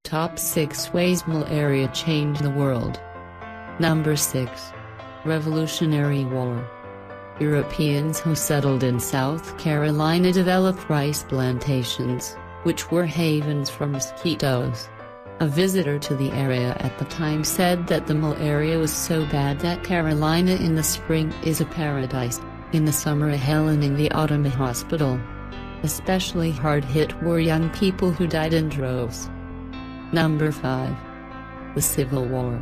Top 6 Ways Malaria Changed the World. Number 6. Revolutionary War. Europeans who settled in South Carolina developed rice plantations, which were havens for mosquitoes. A visitor to the area at the time said that the malaria was so bad that Carolina in the spring is a paradise, in the summer a hell, and in the autumn a hospital. Especially hard hit were young people who died in droves. Number 5. The Civil War.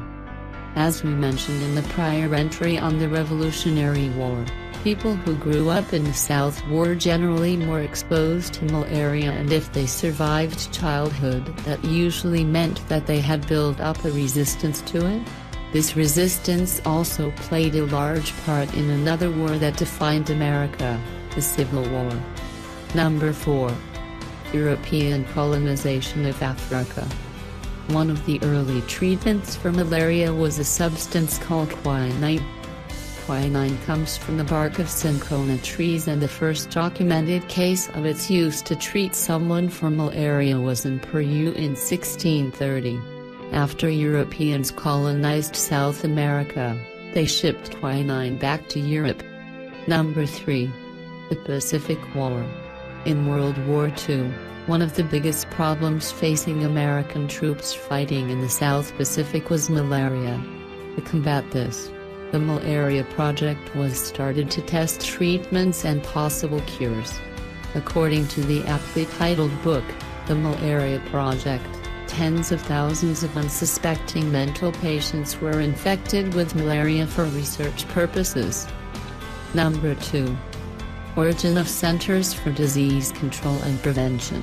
As we mentioned in the prior entry on the Revolutionary War, people who grew up in the South were generally more exposed to malaria, and if they survived childhood, that usually meant that they had built up a resistance to it. This resistance also played a large part in another war that defined America, the Civil War. Number 4. European colonization of Africa. One of the early treatments for malaria was a substance called quinine. Quinine comes from the bark of cinchona trees, and the first documented case of its use to treat someone for malaria was in Peru in 1630. After Europeans colonized South America, they shipped quinine back to Europe. Number 3. The Pacific War. In World War II, one of the biggest problems facing American troops fighting in the South Pacific was malaria. To combat this, the Malaria Project was started to test treatments and possible cures. According to the aptly titled book, The Malaria Project, tens of thousands of unsuspecting mental patients were infected with malaria for research purposes. Number 2. Origin of Centers for Disease Control and Prevention.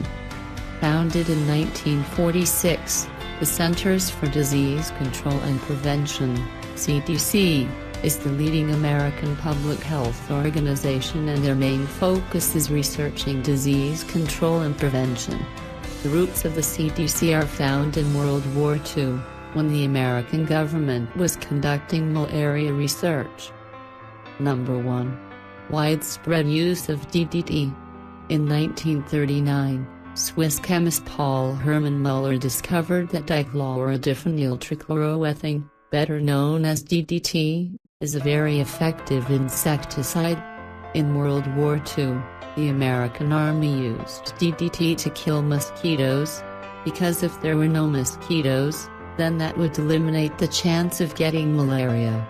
Founded in 1946, the Centers for Disease Control and Prevention, CDC, is the leading American public health organization, and their main focus is researching disease control and prevention. The roots of the CDC are found in World War II, when the American government was conducting malaria research. Number 1. Widespread use of DDT. In 1939, Swiss chemist Paul Hermann Muller discovered that dichlorodiphenyltrichloroethane, better known as DDT, is a very effective insecticide. In World War II, the American Army used DDT to kill mosquitoes, because if there were no mosquitoes, then that would eliminate the chance of getting malaria.